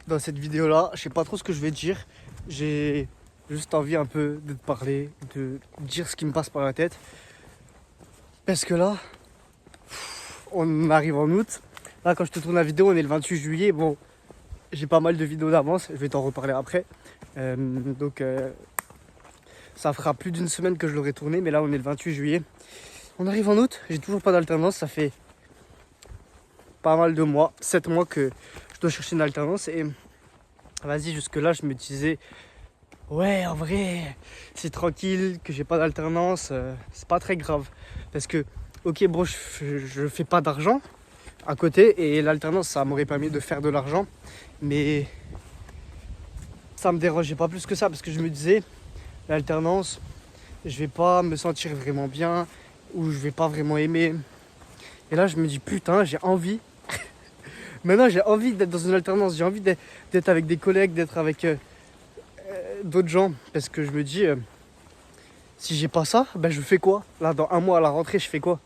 dans cette vidéo-là. Je sais pas trop ce que je vais dire. J'ai juste envie un peu de te parler, de dire ce qui me passe par la tête. Parce que là, on arrive en août. Là, quand je te tourne la vidéo, on est le 28 juillet. Bon, j'ai pas mal de vidéos d'avance. Je vais t'en reparler après. Donc, ça fera plus d'une semaine que je l'aurai tourné. Mais là, on est le 28 juillet. On arrive en août. J'ai toujours pas d'alternance. Ça fait pas mal de mois, 7 mois que je dois chercher une alternance. Et vas-y, jusque-là, je me disais, ouais, en vrai, c'est tranquille, que j'ai pas d'alternance. C'est pas très grave. Parce que, ok, bon, je fais pas d'argent à côté. Et l'alternance, ça m'aurait permis de faire de l'argent. Mais ça me dérangeait pas plus que ça. Parce que je me disais, l'alternance, je vais pas me sentir vraiment bien. Ou je vais pas vraiment aimer. Et là, je me dis, putain, j'ai envie. Maintenant, j'ai envie d'être dans une alternance. J'ai envie d'être avec des collègues, d'être avec d'autres gens. Parce que je me dis, si j'ai pas ça, ben je fais quoi? Là, dans un mois à la rentrée, je fais quoi?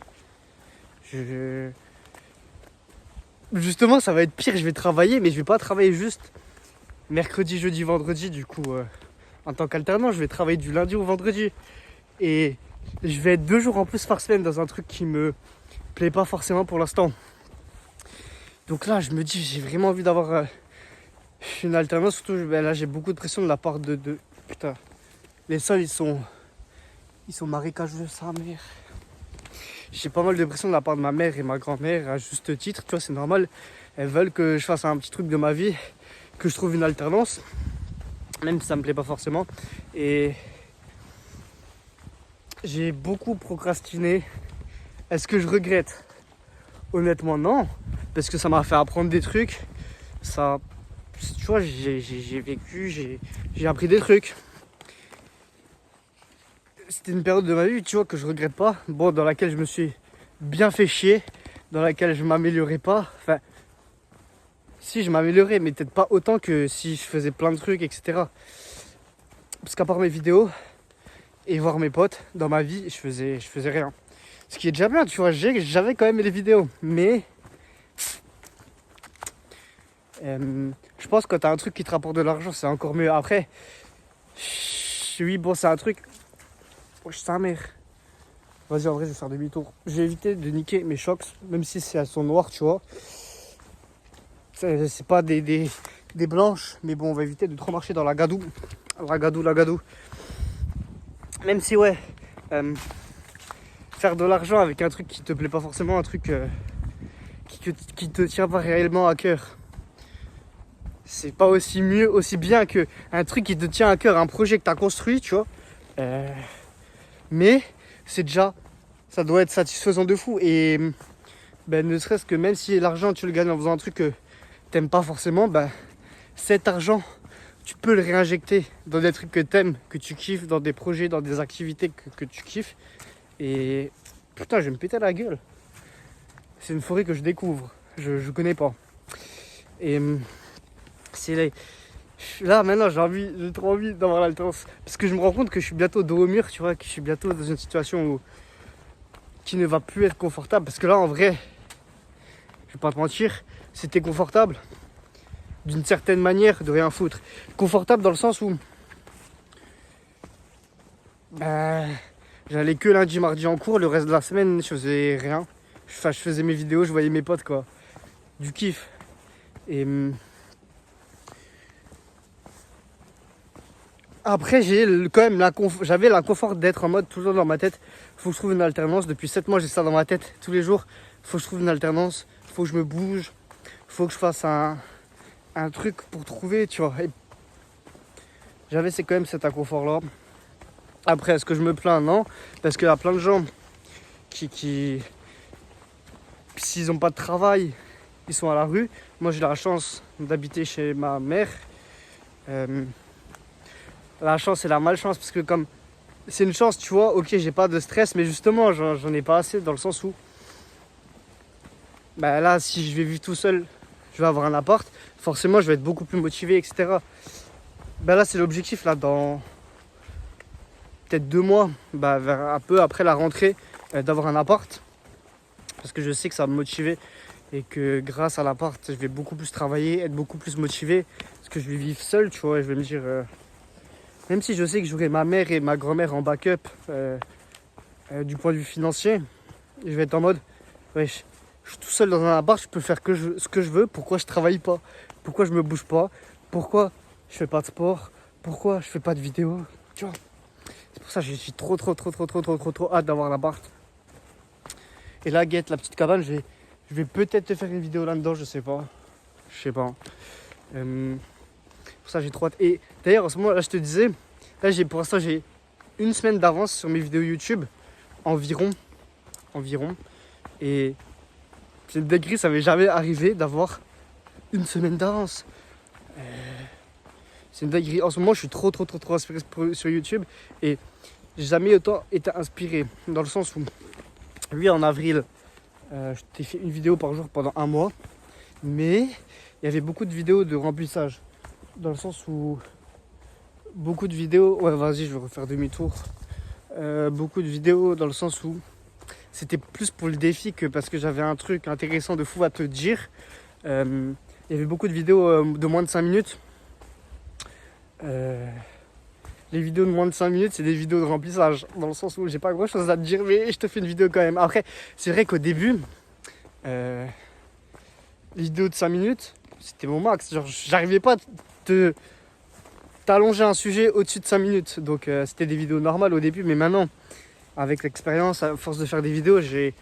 Justement, ça va être pire. Je vais travailler, mais je vais pas travailler juste mercredi, jeudi, vendredi. Du coup, en tant qu'alternant, je vais travailler du lundi au vendredi. Et je vais être 2 jours en plus par semaine dans un truc qui me plaît pas forcément pour l'instant. Donc là, je me dis, j'ai vraiment envie d'avoir une alternance. Surtout, ben là, j'ai beaucoup de pression de la part de... Putain, les sols, ils sont marécageux, sa mère. J'ai pas mal de pression de la part de ma mère et ma grand-mère, à juste titre. Tu vois, c'est normal. Elles veulent que je fasse un petit truc de ma vie, que je trouve une alternance. Même si ça me plaît pas forcément. Et j'ai beaucoup procrastiné. Est-ce que je regrette? Honnêtement, non. Parce que ça m'a fait apprendre des trucs. Ça, tu vois, j'ai vécu, j'ai appris des trucs. C'était une période de ma vie, tu vois, que je regrette pas. Bon, dans laquelle je me suis bien fait chier. Dans laquelle je m'améliorais pas. Enfin, si, je m'améliorais, mais peut-être pas autant que si je faisais plein de trucs, etc. Parce qu'à part mes vidéos et voir mes potes, dans ma vie, je faisais rien. Ce qui est déjà bien, tu vois, j'avais quand même les vidéos. Mais je pense que quand t'as un truc qui te rapporte de l'argent, c'est encore mieux. Après, oui, bon, c'est un truc. Oh, sa mère. Vas-y, en vrai, je vais faire demi-tour. J'ai évité de niquer mes shocks, même si elles sont noires, tu vois. C'est pas des blanches, mais bon, on va éviter de trop marcher dans la gadoue. La gadoue. Même si, ouais, faire de l'argent avec un truc qui te plaît pas forcément, un truc qui te tient pas réellement à cœur. C'est pas aussi bien que un truc qui te tient à cœur, un projet que tu as construit, tu vois. Mais c'est déjà, ça doit être satisfaisant de fou. Et ben, ne serait-ce que même si l'argent tu le gagnes en faisant un truc que t'aimes pas forcément, ben, cet argent tu peux le réinjecter dans des trucs que t'aimes, que tu kiffes, dans des projets, dans des activités que tu kiffes. Et putain, je vais me péter la gueule. C'est une forêt que je découvre, je connais pas. Et c'est là maintenant j'ai trop envie d'avoir l'alternance. Parce que je me rends compte que je suis bientôt dos au mur, tu vois, que je suis bientôt dans une situation qui ne va plus être confortable. Parce que là en vrai, je vais pas te mentir, c'était confortable d'une certaine manière de rien foutre. Confortable dans le sens où j'allais que lundi, mardi en cours, le reste de la semaine je faisais rien. Enfin, je faisais mes vidéos, je voyais mes potes quoi. Du kiff. Et après, quand même j'avais l'inconfort d'être en mode toujours dans ma tête. Faut que je trouve une alternance. Depuis 7 mois, j'ai ça dans ma tête tous les jours. Faut que je trouve une alternance. Faut que je me bouge. Faut que je fasse un truc pour trouver, tu vois. Et j'avais quand même cet inconfort-là. Après, est-ce que je me plains? Non. Parce qu'il y a plein de gens qui s'ils n'ont pas de travail, ils sont à la rue. Moi, j'ai la chance d'habiter chez ma mère. La chance et la malchance, parce que comme c'est une chance, tu vois, ok, j'ai pas de stress, mais justement, j'en ai pas assez dans le sens où, bah là, si je vais vivre tout seul, je vais avoir un appart, forcément, je vais être beaucoup plus motivé, etc. Bah là, c'est l'objectif, là, dans peut-être 2 mois, un peu après la rentrée, d'avoir un appart, parce que je sais que ça va me motiver Et que grâce à l'appart, je vais beaucoup plus travailler, être beaucoup plus motivé. Parce que je vais vivre seul, tu vois. Et je vais me dire, même si je sais que j'aurai ma mère et ma grand-mère en backup du point de vue financier, je vais être en mode, wesh, je suis tout seul dans un appart, je peux faire ce que je veux. Pourquoi je travaille pas? Pourquoi je me bouge pas? Pourquoi je fais pas de sport? Pourquoi je fais pas de vidéo? Tu vois. C'est pour ça que je suis trop hâte d'avoir l'appart. Et là, Guette, la petite cabane, je vais peut-être te faire une vidéo là-dedans, je sais pas. Je sais pas. Pour ça, j'ai trop hâte. Et d'ailleurs, en ce moment, là, je te disais, là, pour l'instant, j'ai une semaine d'avance sur mes vidéos YouTube. Environ. Et c'est une dinguerie, ça m'est jamais arrivé d'avoir une semaine d'avance. C'est une dinguerie. En ce moment, je suis trop inspiré sur YouTube. Et j'ai jamais autant été inspiré. Dans le sens où, lui, en avril, je t'ai fait une vidéo par jour pendant un mois. Mais il y avait beaucoup de vidéos de remplissage. Dans le sens où beaucoup de vidéos... Ouais, vas-y, je vais refaire demi-tour. Beaucoup de vidéos dans le sens où c'était plus pour le défi que parce que j'avais un truc intéressant de fou à te dire. Il y avait beaucoup de vidéos de moins de 5 minutes. Les vidéos de moins de 5 minutes, c'est des vidéos de remplissage. Dans le sens où j'ai pas grand chose à te dire, mais je te fais une vidéo quand même. Après, c'est vrai qu'au début, les vidéos de 5 minutes, c'était mon max. Genre, j'arrivais pas à t'allonger un sujet au-dessus de 5 minutes. Donc, c'était des vidéos normales au début, mais maintenant, avec l'expérience, à force de faire des vidéos, j'ai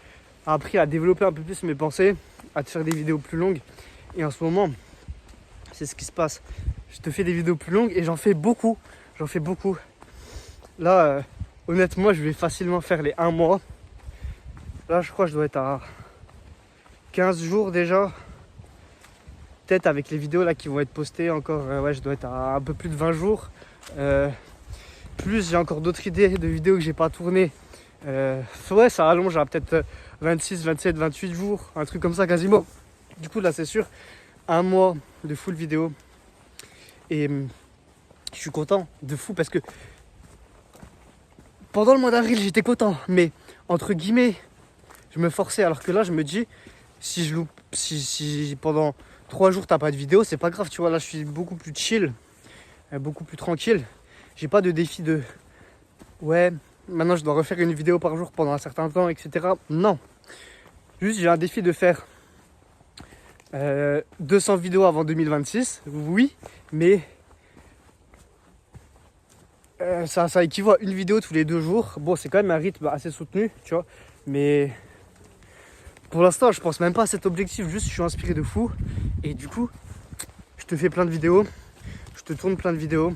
appris à développer un peu plus mes pensées, à te faire des vidéos plus longues. Et en ce moment, c'est ce qui se passe. Je te fais des vidéos plus longues et j'en fais beaucoup. Là, honnêtement, je vais facilement faire les 1 mois. Là, je crois que je dois être à 15 jours déjà. Peut-être avec les vidéos là qui vont être postées encore, ouais, je dois être à un peu plus de 20 jours. Plus j'ai encore d'autres idées de vidéos que j'ai pas tournées. Ouais, ça allonge à peut-être 26, 27, 28 jours, un truc comme ça quasiment. Du coup, là, c'est sûr, 1 mois de full vidéo. Et je suis content de fou parce que pendant le mois d'avril, j'étais content. Mais entre guillemets, je me forçais. Alors que là, je me dis, si je loupe, si pendant 3 jours, t'as pas de vidéo, c'est pas grave. Tu vois, là, je suis beaucoup plus chill, beaucoup plus tranquille. J'ai pas de défi de ouais, maintenant je dois refaire une vidéo par jour pendant un certain temps, etc. Non. Juste, j'ai un défi de faire 200 vidéos avant 2026. Oui, mais ça équivaut à une vidéo tous les 2 jours. Bon, c'est quand même un rythme assez soutenu, tu vois. Mais pour l'instant, je pense même pas à cet objectif. Juste, je suis inspiré de fou. Et du coup, je te fais plein de vidéos. Je te tourne plein de vidéos.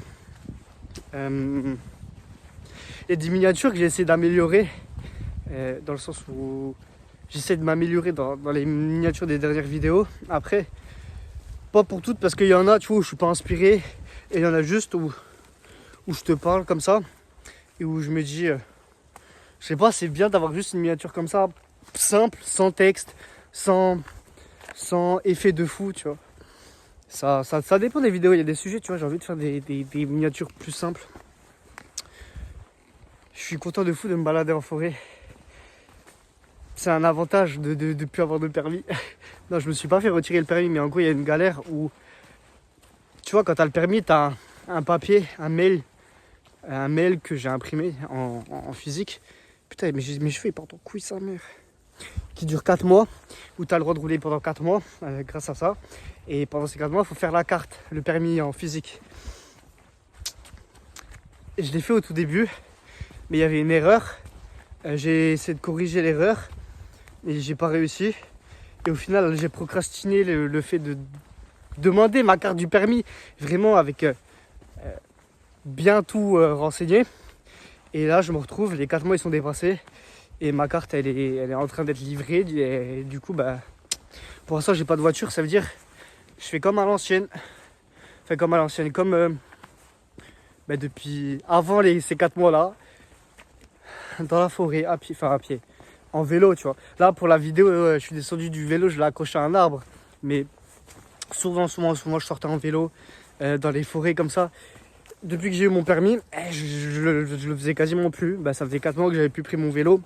Il y a des miniatures que j'ai essayé d'améliorer. Dans le sens où j'essaie de m'améliorer dans les miniatures des dernières vidéos. Après, pas pour toutes, parce qu'il y en a, tu vois, où je suis pas inspiré. Et il y en a juste où je te parle comme ça. Et où je me dis, je sais pas, c'est bien d'avoir juste une miniature comme ça, simple, sans texte, sans effet de fou, tu vois. Ça dépend des vidéos, il y a des sujets, tu vois, j'ai envie de faire des miniatures plus simples. Je suis content de fou de me balader en forêt. C'est un avantage de plus avoir de permis. Non, je me suis pas fait retirer le permis, mais en gros, il y a une galère où, tu vois, quand tu as le permis, tu as un papier, un mail que j'ai imprimé en physique. Putain, mais mes cheveux, ils partent en couille, sa mère. Qui dure 4 mois, où tu as le droit de rouler pendant 4 mois, grâce à ça. Et pendant ces 4 mois, il faut faire la carte, le permis en physique. Et je l'ai fait au tout début, mais il y avait une erreur. J'ai essayé de corriger l'erreur, mais j'ai pas réussi. Et au final, j'ai procrastiné le fait de demander ma carte du permis, vraiment avec bien tout renseigné. Et là, je me retrouve, les 4 mois ils sont dépassés. Et ma carte, elle est en train d'être livrée. Et du coup, bah, pour l'instant, j'ai pas de voiture. Ça veut dire, je fais comme à l'ancienne. Enfin, comme à l'ancienne, comme bah, depuis avant ces 4 mois-là. Dans la forêt, à pied, en vélo, tu vois. Là, pour la vidéo, je suis descendu du vélo, je l'ai accroché à un arbre. Mais souvent, je sortais en vélo dans les forêts comme ça. Depuis que j'ai eu mon permis, je le faisais quasiment plus. Ça faisait 4 mois que j'avais plus pris mon vélo.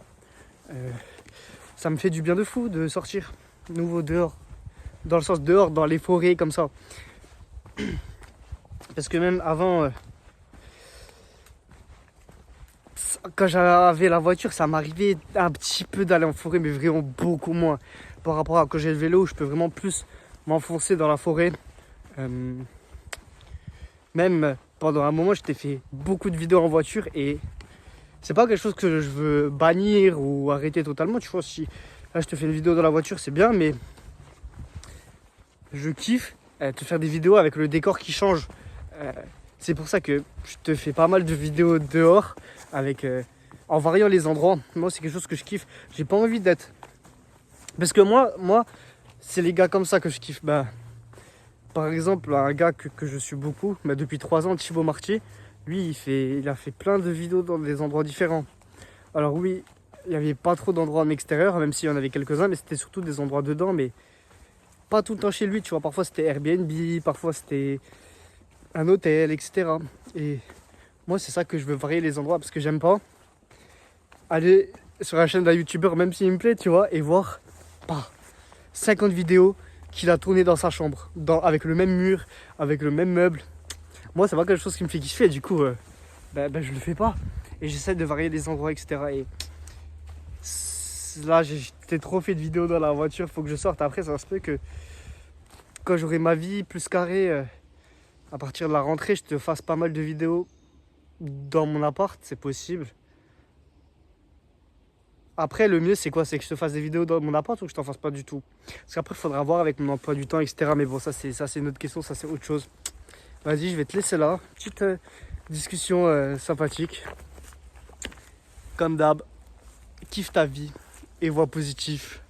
Ça me fait du bien de fou de sortir. nouveau dehors. Dans le sens dehors, dans les forêts, comme ça. Parce que même avant, quand j'avais la voiture, ça m'arrivait un petit peu d'aller en forêt, mais vraiment beaucoup moins. Par rapport à quand j'ai le vélo, je peux vraiment plus m'enfoncer dans la forêt. Même pendant un moment, je t'ai fait beaucoup de vidéos en voiture et c'est pas quelque chose que je veux bannir ou arrêter totalement. Tu vois, si là je te fais une vidéo dans la voiture, c'est bien, mais je kiffe te faire des vidéos avec le décor qui change. C'est pour ça que je te fais pas mal de vidéos dehors avec en variant les endroits. Moi, c'est quelque chose que je kiffe. J'ai pas envie d'être. Parce que moi, c'est les gars comme ça que je kiffe. Bah, par exemple, un gars que je suis beaucoup, bah, depuis 3 ans, Thibaut Marty, lui, il a fait plein de vidéos dans des endroits différents. Alors oui, il n'y avait pas trop d'endroits en extérieur, même s'il y en avait quelques-uns, mais c'était surtout des endroits dedans, mais pas tout le temps chez lui, tu vois. Parfois c'était Airbnb, parfois c'était un hôtel, etc. Et moi, c'est ça que je veux varier les endroits, parce que j'aime pas aller sur la chaîne d'un youtubeur, même s'il me plaît, tu vois, et voir 50 vidéos qu'il a tourné dans sa chambre, avec le même mur, avec le même meuble. Moi, c'est pas quelque chose qui me fait kiffer, du coup, je le fais pas. Et j'essaie de varier les endroits, etc. Et là, j'ai trop fait de vidéos dans la voiture, faut que je sorte. Après, ça se peut que quand j'aurai ma vie plus carrée, à partir de la rentrée, je te fasse pas mal de vidéos dans mon appart, c'est possible. Après, le mieux, c'est quoi? C'est que je te fasse des vidéos dans mon appart ou que je t'en fasse pas du tout? Parce qu'après, il faudra voir avec mon emploi du temps, etc. Mais bon, ça, c'est une autre question, ça, c'est autre chose. Vas-y, je vais te laisser là. Petite discussion sympathique. Comme d'hab, kiffe ta vie et vois positif.